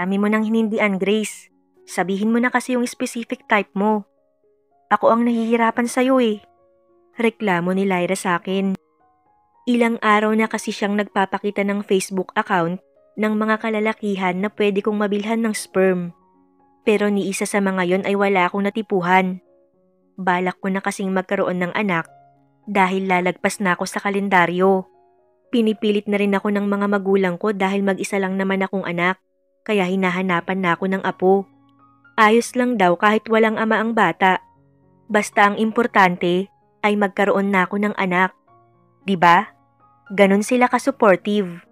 Dami mo nang hinindian, Grace. Sabihin mo na kasi yung specific type mo. Ako ang nahihirapan sa'yo eh. Reklamo ni Lyra sa akin. Ilang araw na kasi siyang nagpapakita ng Facebook account ng mga kalalakihan na pwede kong mabilhan ng sperm. Pero ni isa sa mga yon ay wala akong natipuhan. Balak ko na kasing magkaroon ng anak dahil lalagpas na ako sa kalendaryo. Pinipilit na rin ako ng mga magulang ko dahil mag-isa lang naman akong anak, kaya hinahanapan na ako ng apo. Ayos lang daw kahit walang ama ang bata. Basta ang importante ay magkaroon na ako ng anak. 'Di ba? Ganon sila ka-supportive.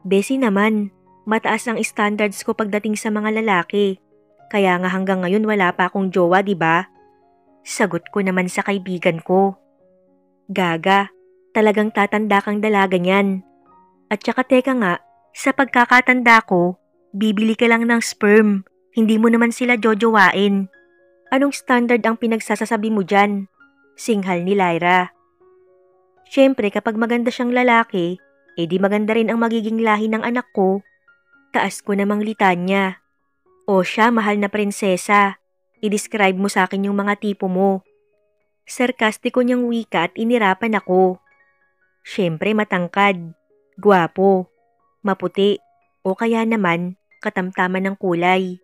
Besi naman, mataas ang standards ko pagdating sa mga lalaki. Kaya nga hanggang ngayon wala pa akong jowa, 'di ba? Sagot ko naman sa kaibigan ko. Gaga, talagang tatanda kang dalaga niyan. At saka teka nga, sa pagkakatanda ko, bibili ka lang ng sperm, hindi mo naman sila jojowain. Anong standard ang pinagsasasabi mo dyan? Singhal ni Lyra. Siyempre kapag maganda siyang lalaki, edi maganda rin ang magiging lahi ng anak ko. Taas ko namang litanya. O siya, mahal na prinsesa, i-describe mo sa akin yung mga tipo mo. Sarkastiko niyang wika at inirapan ako. Siyempre matangkad, gwapo, maputi, o kaya naman katamtaman ng kulay.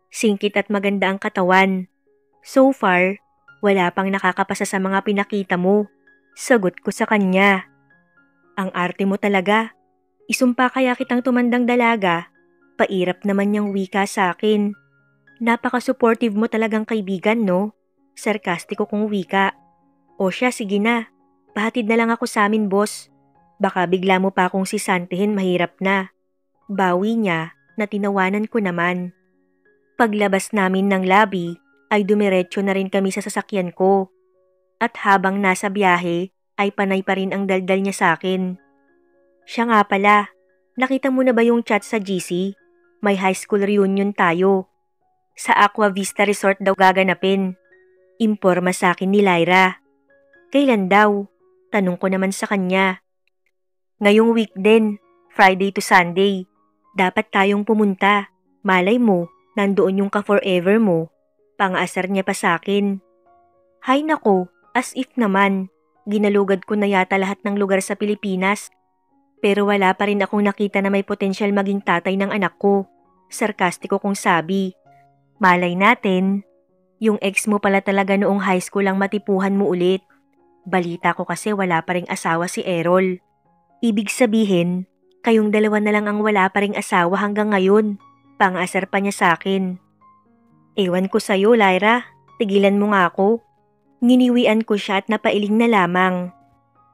Singkit at maganda ang katawan. So far, wala pang nakakapasa sa mga pinakita mo. Sagot ko sa kanya. Ang arte mo talaga. Isumpa kaya kitang tumandang dalaga. Pairap naman niyang wika sa akin. Napaka-supportive mo talagang kaibigan, no? Sarkastiko kong wika. O siya, sige na. Pahatid na lang ako sa amin, boss. Baka bigla mo pa akong sisantihin, mahirap na. Bawi niya na tinawanan ko naman. Paglabas namin ng lobby, ay dumiretso na rin kami sa sasakyan ko. At habang nasa biyahe, ay panay pa rin ang daldal niya sa akin. Siya nga pala, nakita mo na ba yung chat sa GC? May high school reunion tayo. Sa Aqua Vista Resort daw gaganapin. Imporma sa akin ni Lyra. Kailan daw? Tanong ko naman sa kanya. Ngayong week din, Friday to Sunday. Dapat tayong pumunta. Malay mo, nandoon yung ka-forever mo. Pang-asar niya pa sa akin. Hay nako, as if naman. Ginalugad ko na yata lahat ng lugar sa Pilipinas. Pero wala pa rin akong nakita na may potensyal maging tatay ng anak ko. Sarkastiko kong sabi. Malay natin. Yung ex mo pala talaga noong high school ang matipuhan mo ulit. Balita ko kasi wala pa ring asawa si Errol. Ibig sabihin, kayong dalawa na lang ang wala pa ring asawa hanggang ngayon. Pang-asar pa niya sa akin. Ewan ko sa'yo, Lyra. Tigilan mo nga ako. Nginiwian ko siya at napailing na lamang.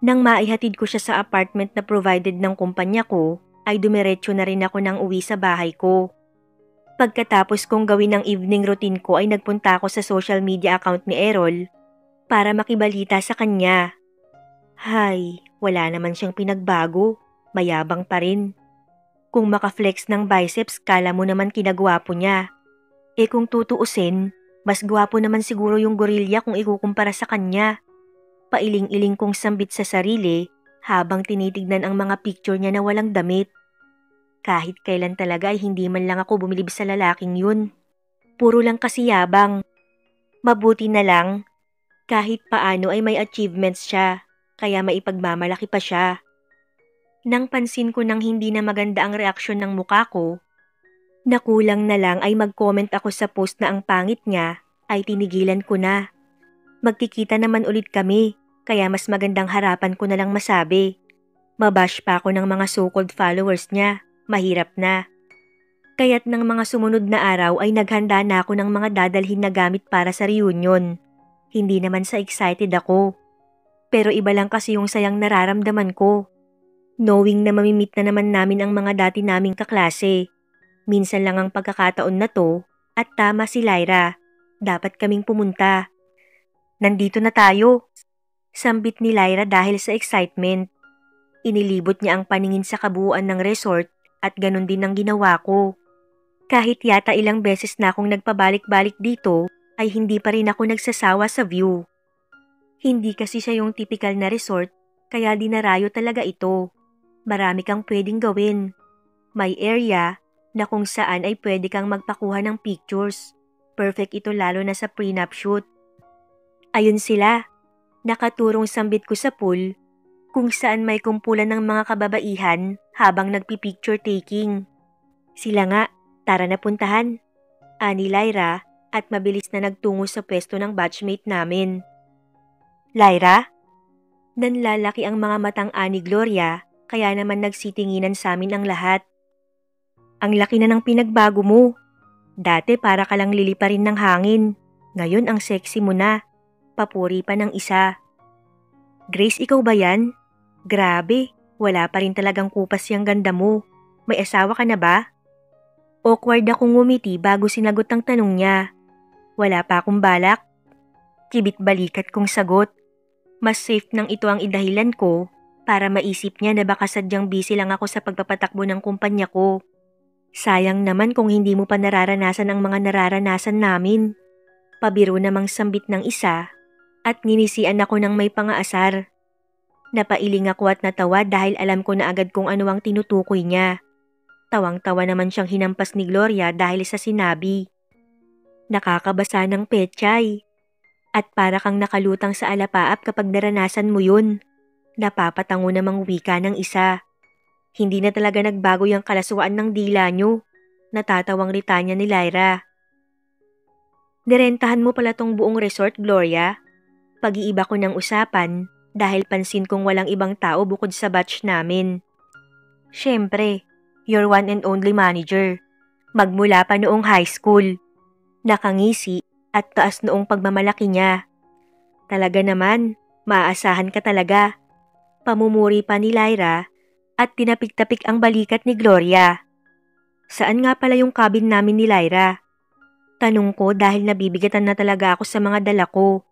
Nang maihatid ko siya sa apartment na provided ng kumpanya ko, ay dumiretso na rin ako ng uwi sa bahay ko. Pagkatapos kong gawin ang evening routine ko ay nagpunta ako sa social media account ni Errol para makibalita sa kanya. Hay, wala naman siyang pinagbago. Mayabang pa rin. Kung makaflex ng biceps, kala mo naman kinagwapo niya. Eh kung tutuusin, mas gwapo naman siguro yung gorilla kung ikukumpara sa kanya. Pailing-iling kong sambit sa sarili habang tinitignan ang mga picture niya na walang damit. Kahit kailan talaga ay hindi man lang ako bumilib sa lalaking yun. Puro lang kasi yabang. Mabuti na lang, kahit paano ay may achievements siya, kaya maipagmamalaki pa siya. Nang pansin ko nang hindi na maganda ang reaksyon ng muka ko, nakulang na lang ay mag-comment ako sa post na ang pangit niya, ay tinigilan ko na. Magkikita naman ulit kami, kaya mas magandang harapan ko na lang masabi. Mabash pa ako ng mga so-called followers niya. Mahirap na. Kaya't ng mga sumunod na araw ay naghanda na ako ng mga dadalhin na gamit para sa reunion. Hindi naman sa excited ako. Pero iba lang kasi yung sayang nararamdaman ko. Knowing na mamimit na naman namin ang mga dati naming kaklase. Minsan lang ang pagkakataon na to at tama si Lyra. Dapat kaming pumunta. Nandito na tayo. Sambit ni Lyra dahil sa excitement. Inilibot niya ang paningin sa kabuuan ng resort. At ganun din ang ginawa ko. Kahit yata ilang beses na akong nagpabalik-balik dito, ay hindi pa rin ako nagsasawa sa view. Hindi kasi siya yung typical na resort, kaya dinarayo talaga ito. Marami kang pwedeng gawin. May area, na kung saan ay pwede kang magpakuha ng pictures. Perfect ito lalo na sa prenup shoot. Ayun sila, nakaturong sambit ko sa pool kung saan may kumpulan ng mga kababaihan habang nagpipicture taking. Sila nga, tara na puntahan. Ani Lyra at mabilis na nagtungo sa pwesto ng batchmate namin. Lyra? Nanlalaki ang mga matang ani Gloria kaya naman nagsitinginan sa amin ang lahat. Ang laki na ng pinagbago mo. Dati para ka lang lili pa rin ng hangin. Ngayon ang sexy mo na. Papuri pa ng isa. Grace, ikaw ba yan? Grabe, wala pa rin talagang kupas yung ganda mo. May asawa ka na ba? Awkward akong ngumiti bago sinagot ang tanong niya. Wala pa akong balak. Kibit balikat kong sagot. Mas safe nang ito ang idahilan ko para maisip niya na baka sadyang busy lang ako sa pagpapatakbo ng kumpanya ko. Sayang naman kung hindi mo pa nararanasan ang mga nararanasan namin. Pabiro namang sambit ng isa at ninisian ako ng may pangaasar. Napailing ako at natawa dahil alam ko na agad kung ano ang tinutukoy niya. Tawang-tawa naman siyang hinampas ni Gloria dahil sa sinabi. Nakakabasa ng pechay. At para kang nakalutang sa alapaap kapag naranasan mo yun. Napapatango namang wika ng isa. Hindi na talaga nagbago yung kalaswaan ng dila nyo. Natatawang ritanya ni Lyra. Nirentahan mo pala tong buong resort, Gloria? Pag-iiba ko ng usapan dahil pansin kong walang ibang tao bukod sa batch namin. Siyempre, your one and only manager. Magmula pa noong high school. Nakangisi at taas noong pagmamalaki niya. Talaga naman, maaasahan ka talaga. Pamumuri pa ni Lyra at tinapik-tapik ang balikat ni Gloria. Saan nga pala yung cabin namin ni Lyra? Tanong ko dahil nabibigatan na talaga ako sa mga dala ko.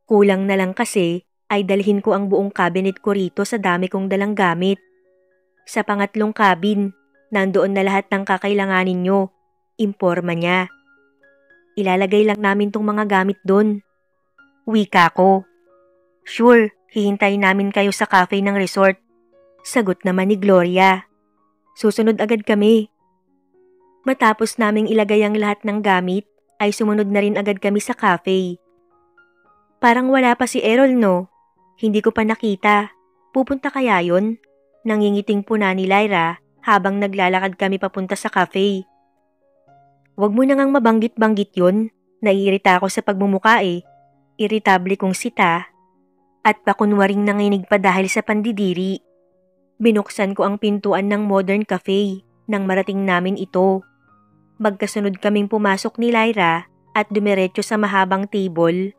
Kulang na lang kasi ay dalhin ko ang buong cabinet ko rito sa dami kong dalang gamit. Sa pangatlong cabin, nandoon na lahat ng kakailanganin nyo. Imporma niya. Ilalagay lang namin tong mga gamit doon. Wika ko. Sure, hihintayin namin kayo sa cafe ng resort. Sagot naman ni Gloria. Susunod agad kami. Matapos naming ilagay ang lahat ng gamit, ay sumunod na rin agad kami sa cafe. Parang wala pa si Errol, no? Hindi ko pa nakita. Pupunta kaya yun? Nangingiting puna ni Lyra habang naglalakad kami papunta sa cafe. Huwag mo na ngang mabanggit-banggit yun. Naiirita ako sa pagmumuka eh. Irritable kong sita. At pakunwaring nanginig pa dahil sa pandidiri. Binuksan ko ang pintuan ng modern cafe nang marating namin ito. Magkasunod kaming pumasok ni Lyra at dumiretso sa mahabang table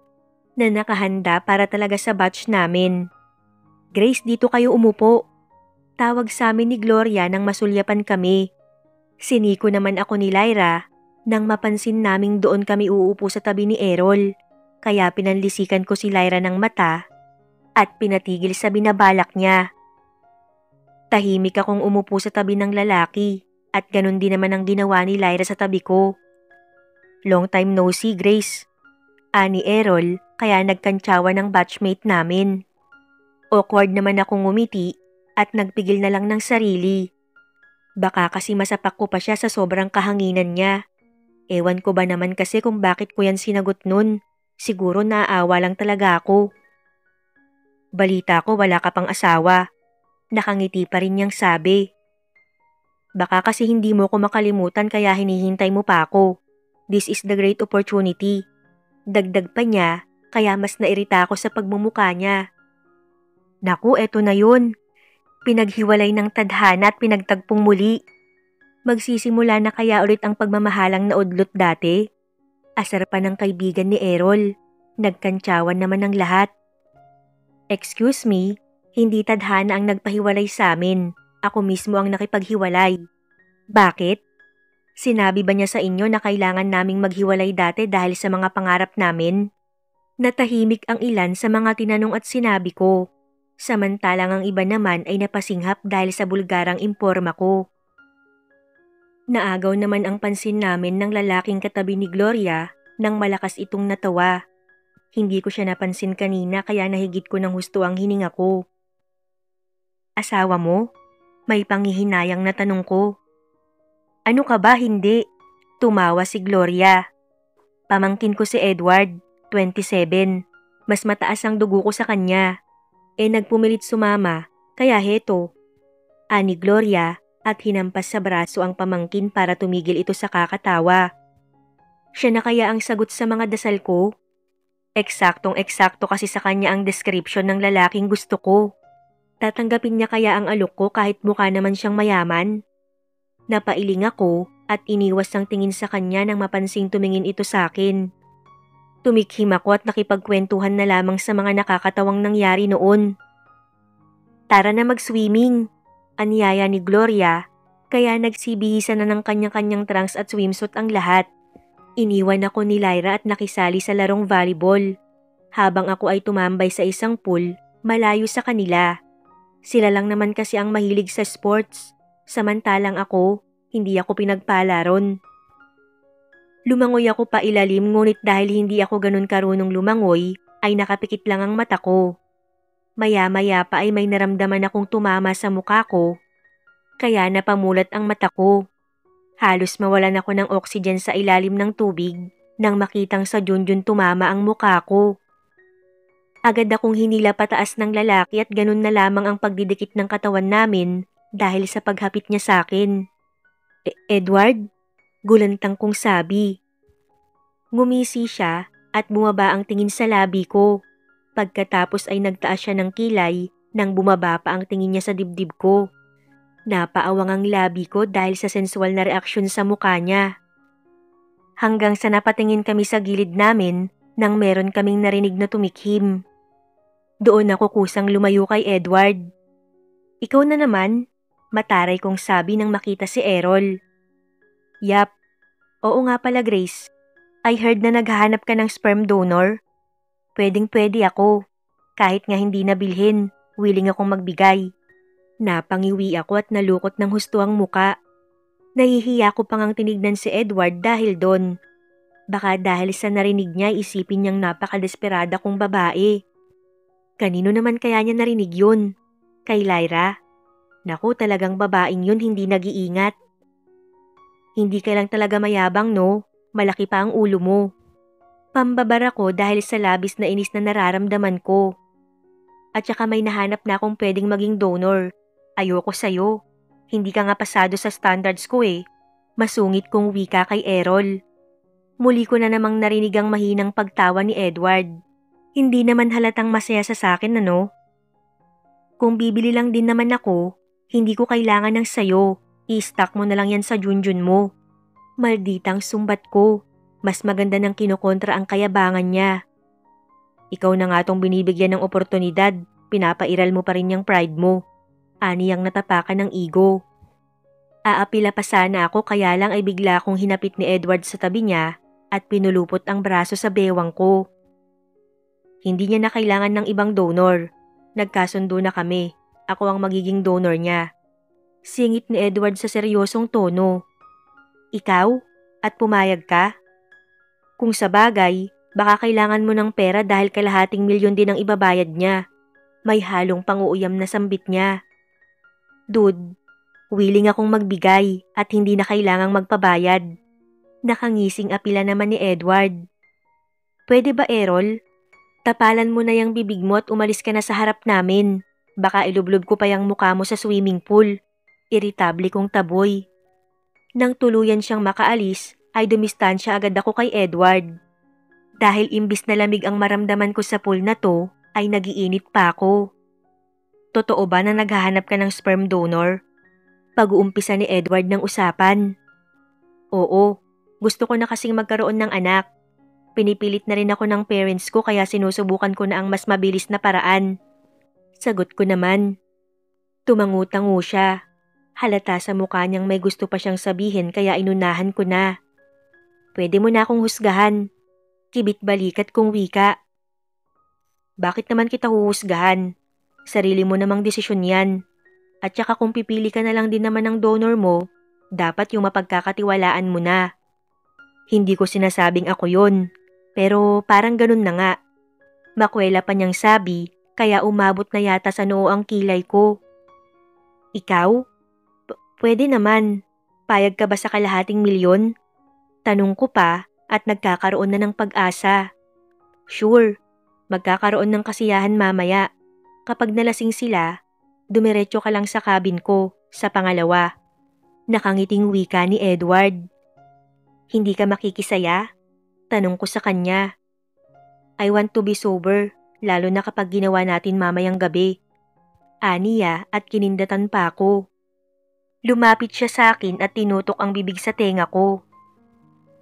na nakahanda para talaga sa batch namin. Grace, dito kayo umupo. Tawag sa amin ni Gloria nang masulyapan kami. Siniko naman ako ni Lyra nang mapansin naming doon kami uupo sa tabi ni Errol, kaya pinanlisikan ko si Lyra ng mata at pinatigil sa binabalak niya. Tahimik akong umupo sa tabi ng lalaki at ganun din naman ang ginawa ni Lyra sa tabi ko. Long time no see, Grace. Ani Errol, kaya nagkantsawa ng batchmate namin. Awkward naman akong ngumiti at nagpigil na lang ng sarili. Baka kasi masapak ko pa siya sa sobrang kahanginan niya. Ewan ko ba naman kasi kung bakit ko yan sinagot nun. Siguro naaawa lang talaga ako. Balita ko wala ka pang asawa. Nakangiti pa rin niyang sabi. Baka kasi hindi mo ko makalimutan kaya hinihintay mo pa ako. This is the great opportunity. Dagdag pa niya kaya mas nairita ako sa pagmumuka niya. Naku, eto na yun. Pinaghiwalay ng tadhana at pinagtagpong muli. Magsisimula na kaya ulit ang pagmamahalang naudlot dati? Asar pa ng kaibigan ni Errol. Nagkantsawan naman ng lahat. Excuse me, hindi tadhana ang nagpahiwalay sa amin. Ako mismo ang nakipaghiwalay. Bakit? Sinabi ba niya sa inyo na kailangan naming maghiwalay dati dahil sa mga pangarap namin? Natahimik ang ilan sa mga tinanong at sinabi ko. Samantalang ang iba naman ay napasinghap dahil sa bulgarang imporma ko. Naagaw naman ang pansin namin ng lalaking katabi ni Gloria nang malakas itong natawa. Hindi ko siya napansin kanina kaya nahigit ko ng husto ang hininga ko. Asawa mo? May panghihinayang na tanong ko. Ano ka ba, hindi? Tumawa si Gloria. Pamangkin ko si Edward, 27. Mas mataas ang dugo ko sa kanya. Nagpumilit sumama, kaya heto. Ani Gloria at hinampas sa braso ang pamangkin para tumigil ito sa kakatawa. Siya na kaya ang sagot sa mga dasal ko? Eksaktong-eksakto kasi sa kanya ang description ng lalaking gusto ko. Tatanggapin niya kaya ang alok ko kahit mukha naman siyang mayaman? Napailing ako at iniwas ang tingin sa kanya nang mapansing tumingin ito sa akin. Tumikhim ako at nakipagkwentuhan na lamang sa mga nakakatawang nangyari noon. Tara na mag-swimming, anyaya ni Gloria, kaya nagsibihisan na ng kanyang-kanyang trunks at swimsuit ang lahat. Iniwan ako ni Lyra at nakisali sa larong volleyball, habang ako ay tumambay sa isang pool malayo sa kanila. Sila lang naman kasi ang mahilig sa sports, samantalang ako, hindi ako pinagpala ron. Lumangoy ako pa ilalim ngunit dahil hindi ako ganun karunong lumangoy, ay nakapikit lang ang mata ko. Maya-maya pa ay may naramdaman akong tumama sa mukha ko, kaya napamulat ang mata ko. Halos mawalan ako ng oxygen sa ilalim ng tubig nang makitang sa Junjun tumama ang mukha ko. Agad akong hinila pataas ng lalaki at ganun na lamang ang pagdidikit ng katawan namin dahil sa paghapit niya sa akin. Edward? Gulantang kong sabi. Ngumisi siya at bumaba ang tingin sa labi ko. Pagkatapos ay nagtaas siya ng kilay nang bumaba pa ang tingin niya sa dibdib ko. Napaawang ang labi ko dahil sa sensual na reaksyon sa mukha niya. Hanggang sa napatingin kami sa gilid namin nang meron kaming narinig na tumikhim. Doon ako kusang lumayo kay Edward. Ikaw na naman, mataray kong sabi nang makita si Errol. Yap, oo nga pala Grace. I heard na naghahanap ka ng sperm donor. Pwedeng-pwede ako. Kahit nga hindi nabilhin, willing akong magbigay. Napangiwi ako at nalukot ng husto ang muka. Nahihiya ko pang ang tinignan si Edward dahil doon. Baka dahil sa narinig niya isipin niyang napakadesperada kong babae. Kanino naman kaya niya narinig yun? Kay Lyra? Naku, talagang babaeng yun hindi nag-iingat. Hindi ka lang talaga mayabang no? Malaki pa ang ulo mo. Pambabara ko dahil sa labis na inis na nararamdaman ko. At saka may nahanap na akong pwedeng maging donor. Ayoko sa'yo. Hindi ka nga pasado sa standards ko eh. Masungit kong wika kay Errol. Muli ko na namang narinig ang mahinang pagtawa ni Edward. Hindi naman halatang masaya sa akin ano? Kung bibili lang din naman ako, hindi ko kailangan ng sayo. I-stock mo na lang yan sa Junjun mo. Malditang sumbat ko. Mas maganda ng kinokontra ang kayabangan niya. Ikaw na nga tong binibigyan ng oportunidad, pinapairal mo pa rin yung pride mo. Ani ang natapakan ng ego. Aapila pa sana ako kaya lang ay bigla akong hinapit ni Edward sa tabi niya at pinulupot ang braso sa bewang ko. Hindi niya na kailangan ng ibang donor. Nagkasundo na kami. Ako ang magiging donor niya. Singit ni Edward sa seryosong tono. Ikaw? At pumayag ka? Kung sa bagay, baka kailangan mo ng pera dahil kalahating milyon din ang ibabayad niya. May halong panguuyam na sambit niya. Dude, willing akong magbigay at hindi na kailangang magpabayad. Nakangising apila naman ni Edward. Pwede ba Errol? Tapalan mo na yung bibig mo at umalis ka na sa harap namin. Baka ilublob ko pa yung mukha mo sa swimming pool. Iritable kong taboy. Nang tuluyan siyang makaalis, ay dumistansya agad ako kay Edward. Dahil imbis na lamig ang maramdaman ko sa pool na to, ay nagiinit pa ako. Totoo ba na naghahanap ka ng sperm donor? Pag-uumpisa ni Edward ng usapan. Oo, gusto ko na kasing magkaroon ng anak. Pinipilit na rin ako ng parents ko kaya sinusubukan ko na ang mas mabilis na paraan. Sagot ko naman. Tumangu-tangu siya. Halata sa mukha niyang may gusto pa siyang sabihin kaya inunahan ko na. Pwede mo na akong husgahan. Kibit balikat kong wika. Bakit naman kita huhusgahan? Sarili mo namang desisyon yan. At saka kung pipili ka na lang din naman ng donor mo, dapat yung mapagkakatiwalaan mo na. Hindi ko sinasabing ako yon, pero parang ganun na nga. Makwela pa niyang sabi, kaya umabot na yata sa noo ang kilay ko. Ikaw? Pwede naman. Payag ka ba sa kalahating milyon? Tanong ko pa at nagkakaroon na ng pag-asa. Sure, magkakaroon ng kasiyahan mamaya. Kapag nalasing sila, dumiretso ka lang sa cabin ko, sa pangalawa. Nakangiting wika ni Edward. Hindi ka makikisaya? Tanong ko sa kanya. I want to be sober, lalo na kapag ginawa natin mamayang gabi. Aniya at kinindatan pa ako. Lumapit siya sa akin at tinutok ang bibig sa tenga ko.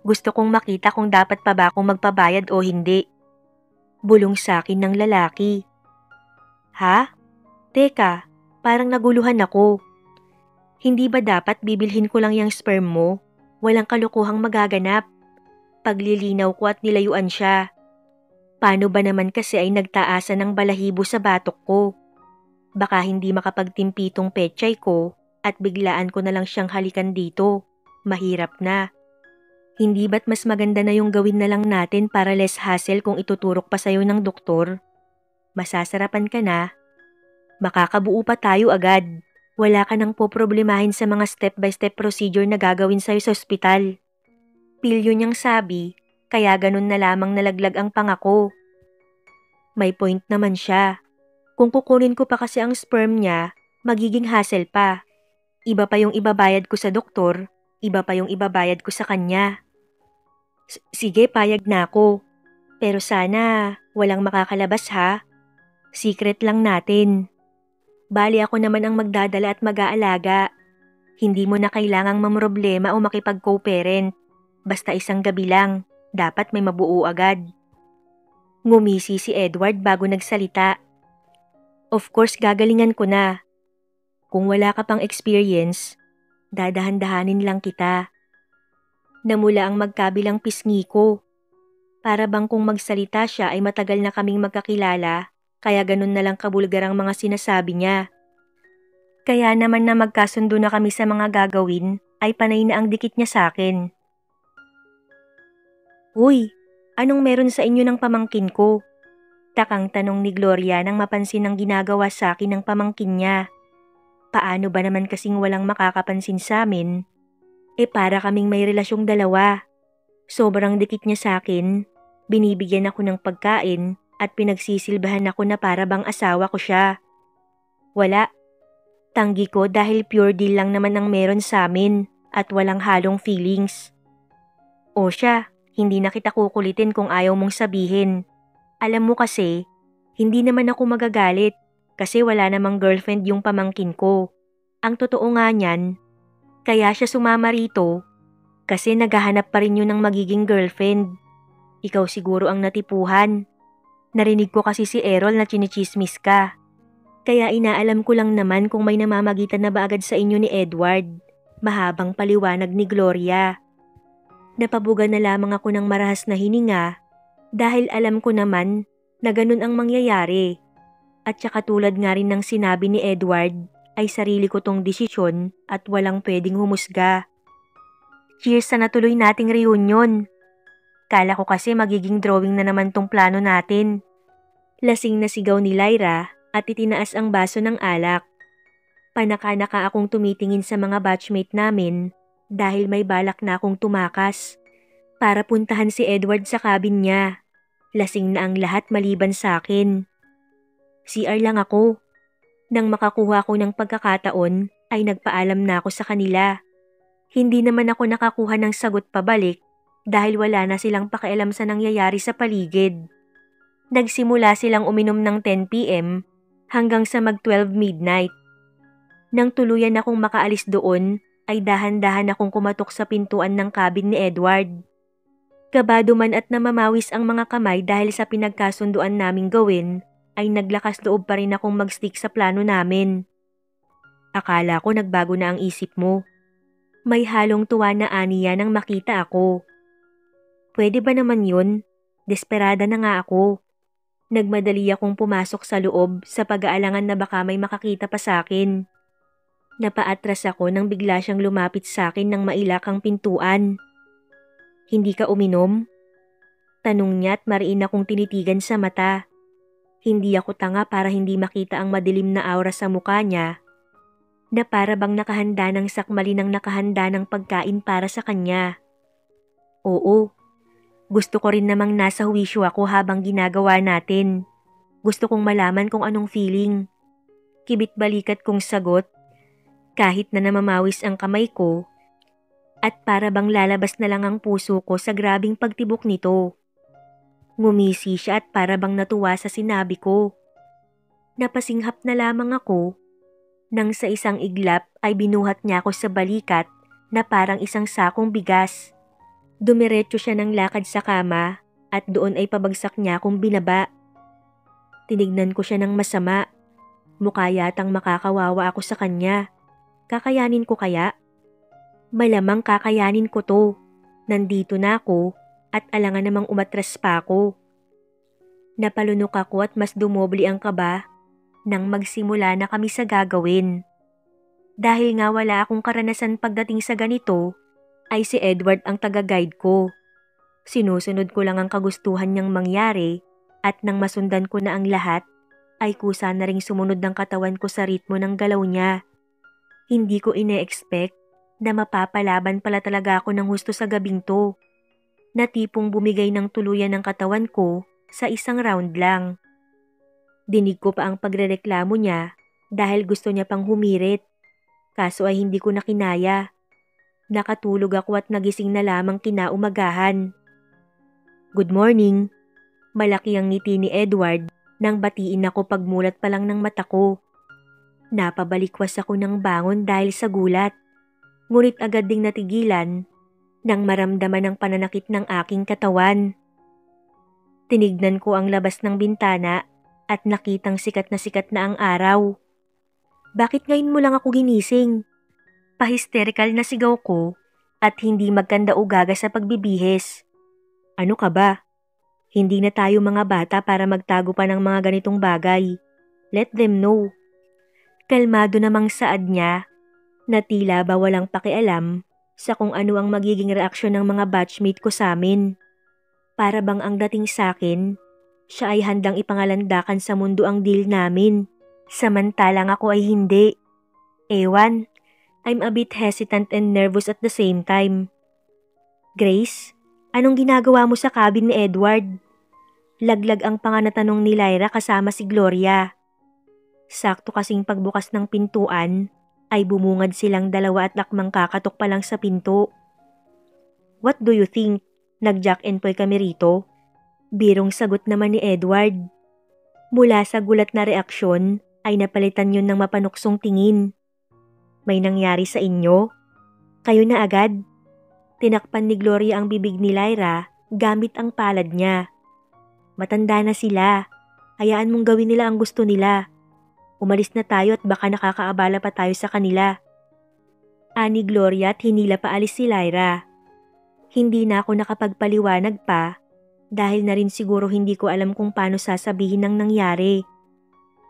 Gusto kong makita kung dapat pa ba akong magpabayad o hindi. Bulong sa akin ng lalaki. Ha? Teka, parang naguluhan ako. Hindi ba dapat bibilhin ko lang yung sperm mo? Walang kalukuhang magaganap. Paglilinaw ko at nilayuan siya. Paano ba naman kasi ay nagtaasan ng balahibo sa batok ko? Baka hindi makapagtimpi tong pechay ko at biglaan ko na lang siyang halikan dito. Mahirap na. Hindi ba't mas maganda na yung gawin na lang natin para less hassle kung ituturok pa sa'yo ng doktor? Masasarapan ka na. Makakabuo pa tayo agad. Wala ka nang poproblemahin sa mga step-by-step procedure na gagawin sa'yo sa ospital. Pilyo niyang sabi, kaya ganun na lamang nalaglag ang pangako. May point naman siya. Kung kukunin ko pa kasi ang sperm niya, magiging hassle pa. Iba pa yung ibabayad ko sa doktor, iba pa yung ibabayad ko sa kanya. Sige, payag na ako. Pero sana walang makakalabas ha. Secret lang natin. Bali ako naman ang magdadala at mag-aalaga. Hindi mo na kailangang mamroblema o makipag-co-parent. Basta isang gabi lang, dapat may mabuo agad. Ngumisi si Edward bago nagsalita. Of course gagalingan ko na. Kung wala ka pang experience, dadahan-dahanin lang kita. Namula ang magkabilang pisngi ko. Para bang kung magsalita siya ay matagal na kaming magkakilala, kaya ganun na lang kabulgar ang mga sinasabi niya. Kaya naman na magkasundo na kami sa mga gagawin, ay panay na ang dikit niya sa akin. Uy, anong meron sa inyo ng pamangkin ko? Takang tanong ni Gloria nang mapansin ang ginagawa sa akin ng pamangkin niya. Paano ba naman kasing walang makakapansin sa amin? Para kaming may relasyong dalawa. Sobrang dikit niya sa akin. Binibigyan ako ng pagkain at pinagsisilbahan ako na para bang asawa ko siya. Wala. Tanggi ko dahil pure deal lang naman ang meron sa amin at walang halong feelings. O siya, hindi na kita kukulitin kung ayaw mong sabihin. Alam mo kasi, hindi naman ako magagalit kasi wala namang girlfriend yung pamangkin ko. Ang totoo nga niyan, kaya siya sumama rito kasi naghahanap pa rin yun ng magiging girlfriend. Ikaw siguro ang natipuhan. Narinig ko kasi si Errol na chinichismis ka. Kaya inaalam ko lang naman kung may namamagitan na ba agad sa inyo ni Edward. Mahabang paliwanag ni Gloria. Napabuga na lamang ako ng marahas na hininga dahil alam ko naman na ganun ang mangyayari. At saka tulad nga rin ng sinabi ni Edward, ay sarili ko tong desisyon at walang pwedeng humusga. Cheers sa natuloy nating reunion. Kala ko kasi magiging drawing na naman tong plano natin. Lasing na sigaw ni Lyra at itinaas ang baso ng alak. Panaka-naka akong tumitingin sa mga batchmate namin dahil may balak na akong tumakas para puntahan si Edward sa cabin niya. Lasing na ang lahat maliban sa akin. CR lang ako. Nang makakuha ko ng pagkakataon ay nagpaalam na ako sa kanila. Hindi naman ako nakakuha ng sagot pabalik dahil wala na silang pakialam sa nangyayari sa paligid. Nagsimula silang uminom ng 10 p.m. hanggang sa mag-12 midnight. Nang tuluyan akong makaalis doon ay dahan-dahan akong kumatok sa pintuan ng cabin ni Edward. Kabado man at namamawis ang mga kamay dahil sa pinagkasunduan naming gawin, ay naglakas loob pa rin akong mag-stick sa plano namin. Akala ko nagbago na ang isip mo. May halong tuwa na aniya nang makita ako. Pwede ba naman yun? Desperada na nga ako. Nagmadali akong pumasok sa loob sa pag-aalangan na baka may makakita pa sa akin. Napaatras ako nang bigla siyang lumapit sa akin nang mailak ang pintuan. Hindi ka uminom? Tanong niya at mariin akong tinitigan sa mata. Hindi ako tanga para hindi makita ang madilim na aura sa mukha niya. na para bang nakahanda ng sakmali ng nakahanda ng pagkain para sa kanya. Oo, gusto ko rin namang nasa huwisyo ako habang ginagawa natin. Gusto kong malaman kung anong feeling. Kibit-balikat kong sagot, kahit na namamawis ang kamay ko, at para bang lalabas na lang ang puso ko sa grabing pagtibok nito. Ngumisi siya at para bang natuwa sa sinabi ko. Napasinghap na lamang ako nang sa isang iglap ay binuhat niya ako sa balikat na parang isang sakong bigas. Dumiretso siya ng lakad sa kama at doon ay pabagsak niya akong binaba. Tinignan ko siya ng masama. Mukha yatang makakawawa ako sa kanya. Kakayanin ko kaya? Malamang kakayanin ko to. Nandito na ako at alangan namang umatras pa ako. Napalunok ako at mas dumobli ang kaba nang magsimula na kami sa gagawin. Dahil nga wala akong karanasan pagdating sa ganito, ay si Edward ang taga-guide ko. Sinusunod ko lang ang kagustuhan niyang mangyari at nang masundan ko na ang lahat, ay kusa na ring sumunod ng katawan ko sa ritmo ng galaw niya. Hindi ko ine-expect na mapapalaban pala talaga ako ng husto sa gabing to, na tipong bumigay ng tuluyan ng katawan ko sa isang round lang. Dinig ko pa ang pagrereklamo niya dahil gusto niya pang humirit, kaso ay hindi ko na kinaya. Nakatulog ako at nagising na lamang kinaumagahan. Good morning. Malaki ang ngiti ni Edward nang batiin ako pagmulat pa lang ng mata ko. Napabalikwas ako ng bangon dahil sa gulat, ngunit agad ding natigilan nang maramdaman ang pananakit ng aking katawan. Tinignan ko ang labas ng bintana at nakitang sikat na ang araw. Bakit ngayon mo lang ako ginising? Pahisterikal na sigaw ko at hindi magkanda o gaga sa pagbibihis. Ano ka ba? Hindi na tayo mga bata para magtago pa ng mga ganitong bagay. Let them know. Kalmado namang saad niya na tila ba walang pakialam sa kung ano ang magiging reaksyon ng mga batchmate ko sa amin. Para bang ang dating sa akin, siya ay handang ipangalandakan sa mundo ang deal namin, samantalang ako ay hindi. Ewan, I'm a bit hesitant and nervous at the same time. Grace, anong ginagawa mo sa cabin ni Edward? Laglag ang panganatanong ni Lyra kasama si Gloria. Sakto kasing pagbukas ng pintuan, ay bumungad silang dalawa at akmang kakatok pa lang sa pinto. What do you think? Nag-jack and poy kami rito? Birong sagot naman ni Edward. Mula sa gulat na reaksyon, ay napalitan yun ng mapanuksong tingin. May nangyari sa inyo? Kayo na agad? Tinakpan ni Gloria ang bibig ni Lyra gamit ang palad niya. Matanda na sila. Hayaan mong gawin nila ang gusto nila. Umalis na tayo at baka nakakaabala pa tayo sa kanila. Ani Gloria at hinila pa alis si Lyra. Hindi na ako nakapagpaliwanag pa dahil na rin siguro hindi ko alam kung paano sasabihin ang nangyari.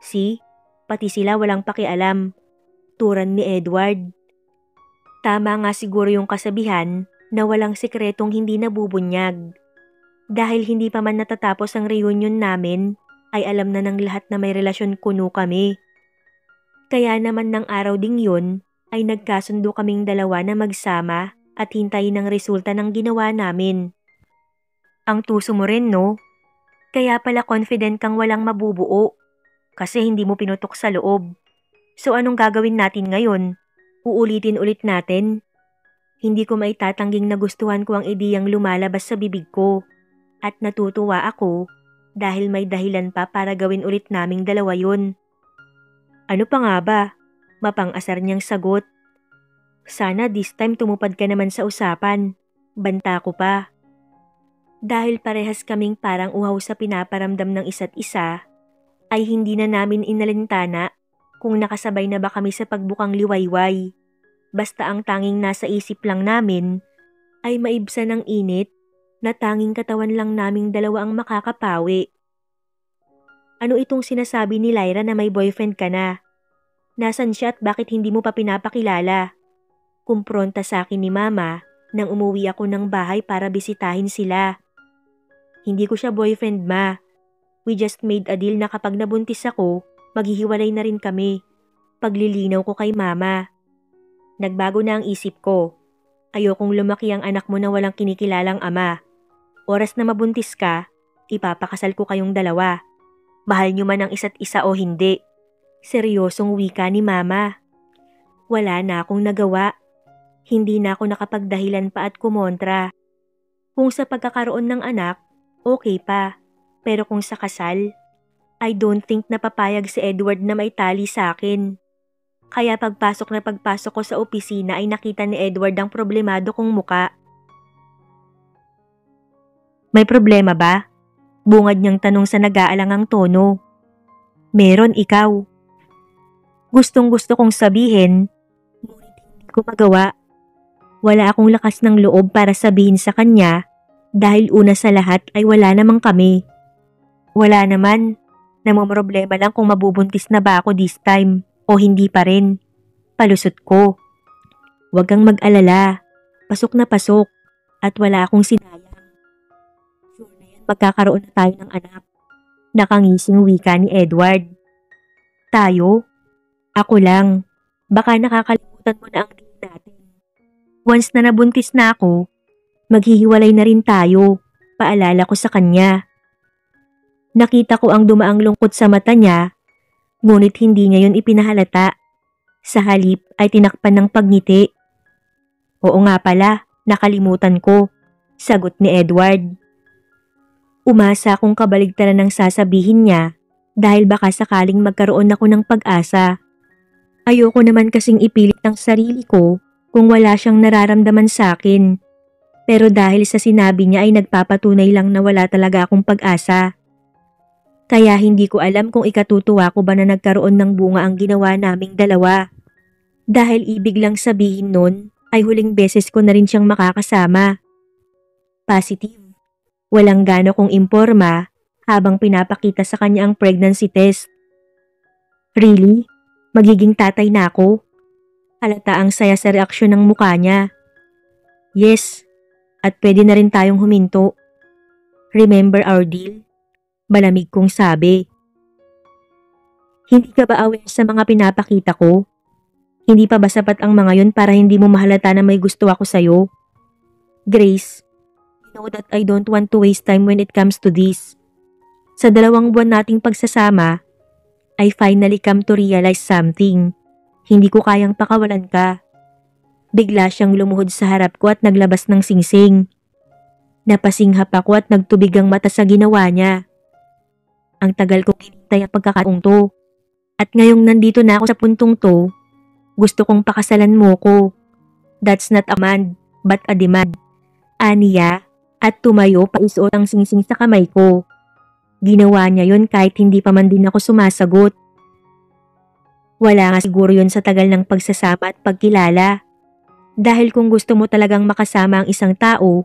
See, pati sila walang pakialam. Turan ni Edward. Tama nga siguro yung kasabihan na walang sikretong hindi nabubunyag. Dahil hindi pa man natatapos ang reunion namin, ay alam na ng lahat na may relasyon kuno kami. Kaya naman ng araw ding yun, ay nagkasundo kaming dalawa na magsama at hintayin ang resulta ng ginawa namin. Ang tuso mo rin, no? Kaya pala confident kang walang mabubuo, kasi hindi mo pinutok sa loob. So anong gagawin natin ngayon? Uulitin ulit natin? Hindi ko maitatangging nagustuhan ko ang ideyang lumalabas sa bibig ko. At natutuwa ako dahil may dahilan pa para gawin ulit naming dalawa yun. Ano pa nga ba? Mapang-asar niyang sagot. Sana this time tumupad ka naman sa usapan. Banta ko pa. Dahil parehas kaming parang uhaw sa pinaparamdam ng isa't isa, ay hindi na namin inalintana kung nakasabay na ba kami sa pagbukang liwayway. Basta ang tanging nasa isip lang namin ay maibsan ng init na tanging katawan lang naming dalawa ang makakapawi. Ano itong sinasabi ni Lyra na may boyfriend ka na? Nasaan siya at bakit hindi mo pa pinapakilala? Kumpronta sa akin ni Mama nang umuwi ako ng bahay para bisitahin sila. Hindi ko siya boyfriend, Ma. We just made a deal na kapag nabuntis ako, maghihiwalay na rin kami. paglilinaw ko kay mama. Nagbago na ang isip ko. Ayokong lumaki ang anak mo na walang kinikilalang ama. Oras na mabuntis ka, ipapakasal ko kayong dalawa. Mahal niyo man ang isa't isa o hindi. Seryosong wika ni mama. Wala na akong nagawa. Hindi na ako nakapagdahilan pa at kumontra. Kung sa pagkakaroon ng anak, okay pa. Pero kung sa kasal, I don't think na papayag si Edward na may tali sa akin. Kaya pagpasok ko sa opisina ay nakita ni Edward ang problemado kong muka. May problema ba? Bungad niyang tanong sa nag-aalangang tono. Meron, ikaw. Gustong-gusto kong sabihin, ngunit hindi ko magawa. Wala akong lakas ng loob para sabihin sa kanya dahil una sa lahat ay wala namang kami. Wala naman. Namomroblema lang kung mabubuntis na ba ako this time o hindi pa rin. Palusot ko. Huwag kang mag-alala. Pasok na pasok at wala akong sinayang. Sure na yan, magkakaroon na tayo ng anak. Nakangising wika ni Edward. Tayo? Ako lang. Baka nakakalimutan mo na ang deal natin. Once na nabuntis na ako, maghihiwalay na rin tayo. Paalala ko sa kanya. Nakita ko ang dumaang lungkot sa mata niya, ngunit hindi niya yun ipinahalata. Sa halip ay tinakpan ng pagngiti. Oo nga pala, nakalimutan ko. Sagot ni Edward. Umasa akong kabaligtaran ng sasabihin niya dahil baka sakaling magkaroon ako ng pag-asa. Ayoko naman kasing ipilit ang sarili ko kung wala siyang nararamdaman sa akin. Pero dahil sa sinabi niya ay nagpapatunay lang na wala talaga akong pag-asa. Kaya hindi ko alam kung ikatutuwa ko ba na nagkaroon ng bunga ang ginawa naming dalawa. Dahil ibig lang sabihin nun ay huling beses ko na rin siyang makakasama. Positive. Walang gano kong imporma habang pinapakita sa kanya ang pregnancy test. Really? Magiging tatay na ako? Halata ang saya sa reaksyon ng mukha niya. Yes, at pwede na rin tayong huminto. Remember our deal? Malamig kong sabi. Hindi ka ba aware sa mga pinapakita ko? Hindi pa ba sapat ang mga yon para hindi mo mahalata na may gusto ako sa'yo? Grace, you know that I don't want to waste time when it comes to this. Sa 2 buwan nating pagsasama, I finally come to realize something. Hindi ko kayang pakawalan ka. Bigla siyang lumuhod sa harap ko at naglabas ng singsing. Napasinghap ako at nagtubig ang mata sa ginawa niya. Ang tagal kong hinintay ang pagkakataong to. At ngayong nandito na ako sa puntong to, gusto kong pakasalan mo ko. That's not a man, but a demand. Aniya, at tumayo pa isuot ang singsing sa kamay ko. Ginawa niya yon kahit hindi pa man din ako sumasagot. Wala nga siguro yon sa tagal ng pagsasama at pagkilala. Dahil kung gusto mo talagang makasama ang isang tao,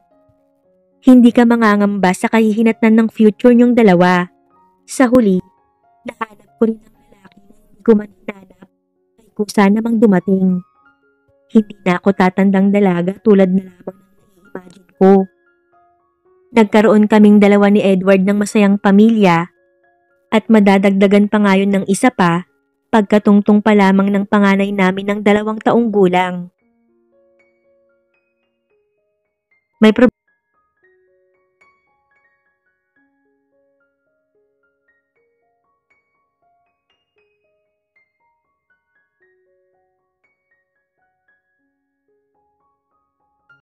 hindi ka mangangamba sa kahihinatnan ng future niyong dalawa. Sa huli, nahanap ko rin ang lalaki na hindi ko man hinanap ay kusa namang dumating. Hindi na ako tatandang dalaga tulad na lamang ng nai-imagine ko. Nagkaroon kaming dalawa ni Edward ng masayang pamilya at madadagdagan pa ngayon ng isa pa pagkatungtong pa lamang ng panganay namin ng 2 taong gulang. May